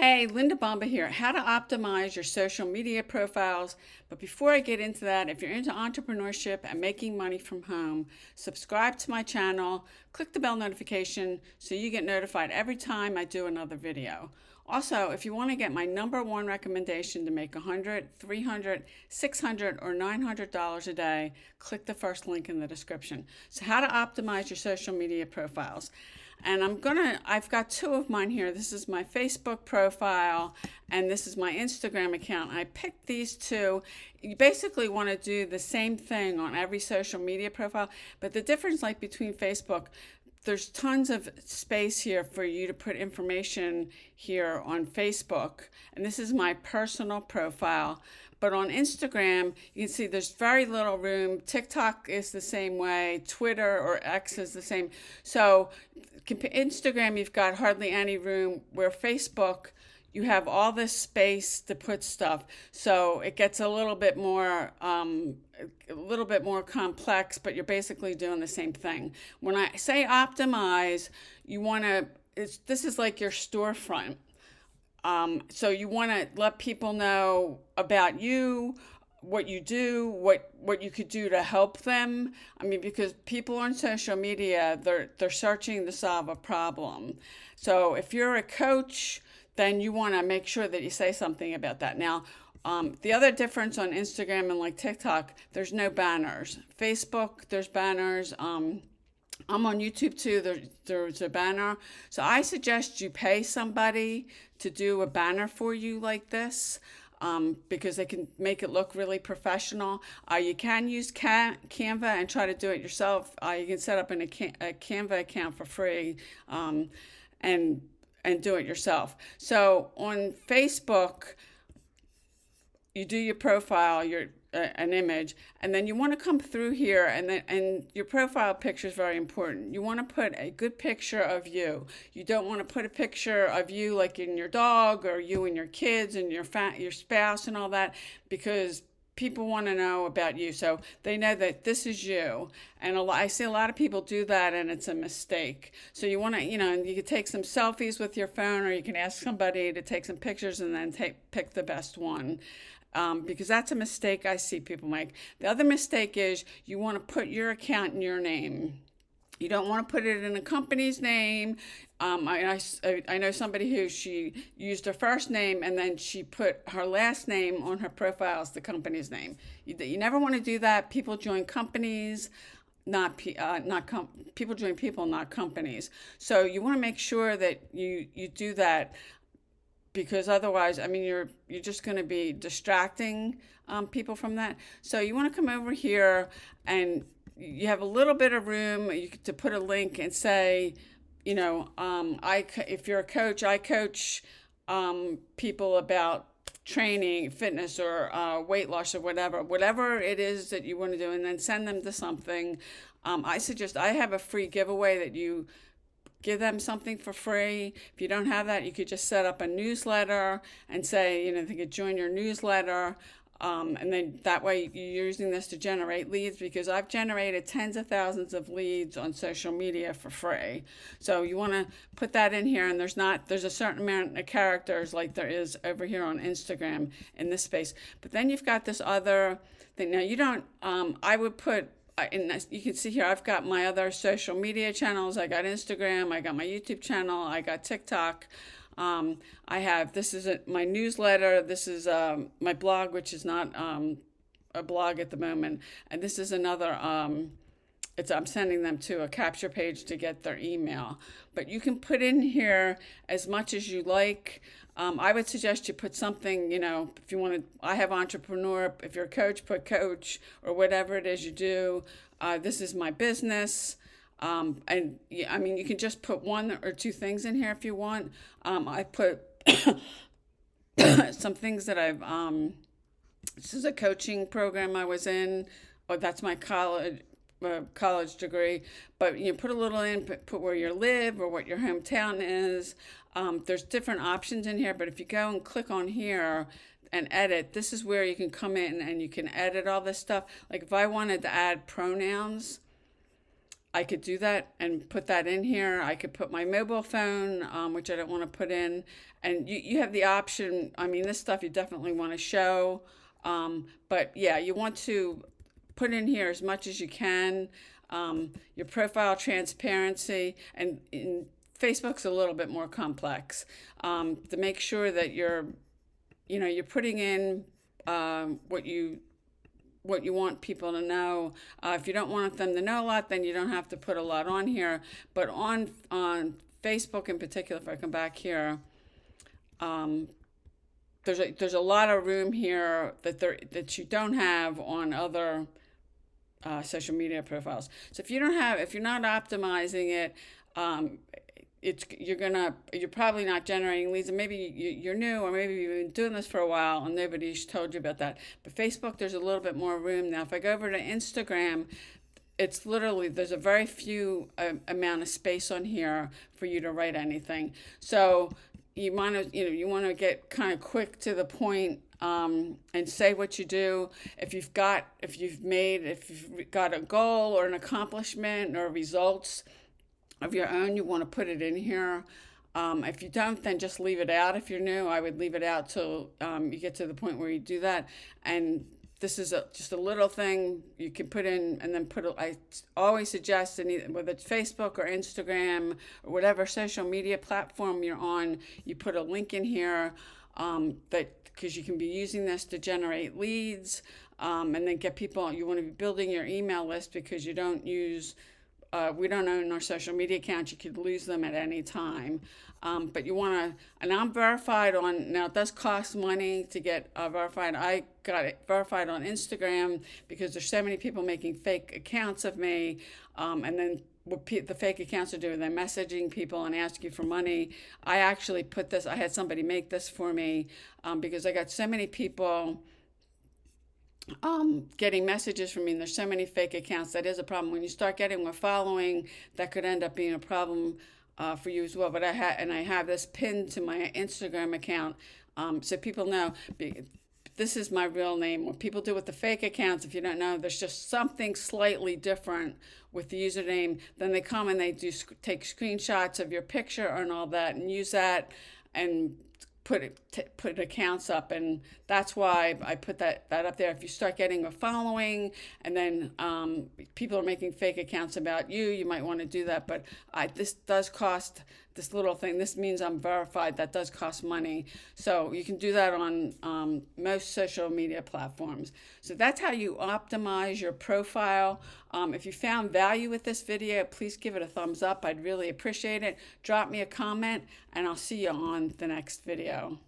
Hey, Linda Bomba here. How to optimize your social media profiles. But before I get into that, if you're into entrepreneurship and making money from home, subscribe to my channel, click the bell notification so you get notified every time I do another video. Also, if you want to get my number one recommendation to make $100, $300, $600, or $900 a day, click the first link in the description. So how to optimize your social media profiles. And I've got two of mine here. This is my Facebook profile and this is my Instagram account. I picked these two. You basically want to do the same thing on every social media profile, but the difference like between Facebook, there's tons of space here for you to put information here on Facebook. And this is my personal profile. But on Instagram, you can see there's very little room. TikTok is the same way. Twitter or X is the same. So Instagram, you've got hardly any room, where Facebook, you have all this space to put stuff. So it gets a little bit more complex, but you're basically doing the same thing. When I say optimize, you want to, this is like your storefront. So you want to let people know about you, what you do, what you could do to help them. I mean, because people on social media, they're searching to solve a problem. So if you're a coach, then you want to make sure that you say something about that. Now, the other difference on Instagram and like TikTok, there's no banners. Facebook, there's banners. I'm on YouTube too. There's a banner. So I suggest you pay somebody to do a banner for you like this, because they can make it look really professional. You can use Canva and try to do it yourself. You can set up a Canva account for free, and do it yourself. So on Facebook, you do your profile, an image, and then you want to come through here, and your profile picture is very important. You want to put a good picture of you. You don't want to put a picture of you like in your dog or you and your kids and your spouse and all that, because people want to know about you, so they know that this is you. And I see a lot of people do that, and it's a mistake. So you want to, you can take some selfies with your phone, or you can ask somebody to take some pictures and then pick the best one. Because that's a mistake I see people make. The other mistake is you want to put your account in your name. You don't want to put it in a company's name. I know somebody who she used her first name and then she put her last name on her profile as the company's name. You never want to do that. People join companies, people join people, not companies. So you want to make sure that you do that, because otherwise, I mean, you're just going to be distracting people from that. So you want to come over here, and you have a little bit of room to put a link and say, if you're a coach, I coach people about training, fitness, or weight loss, or whatever it is that you want to do, and then send them to something. I suggest, I have a free giveaway that you give them something for free. If you don't have that, you could just set up a newsletter and say, they could join your newsletter. And then that way you're using this to generate leads, because I've generated tens of thousands of leads on social media for free. So you want to put that in here, and there's a certain amount of characters like there is over here on Instagram in this space. But then you've got this other thing. Now you don't, I would put, and you can see here, I've got my other social media channels. I got Instagram, I got my YouTube channel, I got TikTok. This is my newsletter. This is my blog, which is not a blog at the moment. And this is another, I'm sending them to a capture page to get their email. But you can put in here as much as you like. I would suggest you put something, if you want to, I have entrepreneur. If you're a coach, put coach, or whatever it is you do. This is my business. And I mean, you can just put one or two things in here if you want. I put some things that this is a coaching program I was in, or that's my college degree. But put a little in, put where you live or what your hometown is. There's different options in here, but if you go and click on here and edit, this is where you can come in and you can edit all this stuff. Like if I wanted to add pronouns, I could do that and put that in here. I could put my mobile phone, which I don't want to put in. And you have the option. I mean, this stuff you definitely want to show. But yeah, you want to put in here as much as you can. Your profile transparency, and Facebook's a little bit more complex. To make sure that you're putting in what you want people to know. If you don't want them to know a lot, then you don't have to put a lot on here. But on Facebook in particular, if I come back here, there's a lot of room here that you don't have on other social media profiles. So if you're not optimizing it, you're probably not generating leads, and maybe you're new, or maybe you've been doing this for a while and nobody's told you about that. But Facebook, there's a little bit more room now. If I go over to Instagram, it's literally, there's a very few amount of space on here for you to write anything. So you want to get kind of quick to the point, and say what you do. If you've got a goal or an accomplishment or results of your own, you want to put it in here. If you don't, then just leave it out. If you're new, I would leave it out till you get to the point where you do that. And this is just a little thing you can put in, and then I always suggest, whether it's Facebook or Instagram or whatever social media platform you're on, you put a link in here, because you can be using this to generate leads, and then get people. You want to be building your email list, because we don't own our social media accounts. You could lose them at any time. But you want to, and I'm verified now it does cost money to get verified. I got it verified on Instagram because there's so many people making fake accounts of me. And then what the fake accounts are doing, they're messaging people and asking for money. I actually I had somebody make this for me, because I got so many people getting messages from me, and there's so many fake accounts. That is a problem. When you start getting more following, that could end up being a problem for you as well. But I have this pinned to my Instagram account, so people know this is my real name. What people do with the fake accounts, if you don't know, there's just something slightly different with the username. Then they come and they take screenshots of your picture and all that, and use that and put accounts up, and that's why I put that up there. If you start getting a following, and then people are making fake accounts about you, you might want to do that. But this does cost, this little thing. This means I'm verified. That does cost money. So you can do that on most social media platforms. So that's how you optimize your profile. If you found value with this video, please give it a thumbs up. I'd really appreciate it. Drop me a comment, and I'll see you on the next video.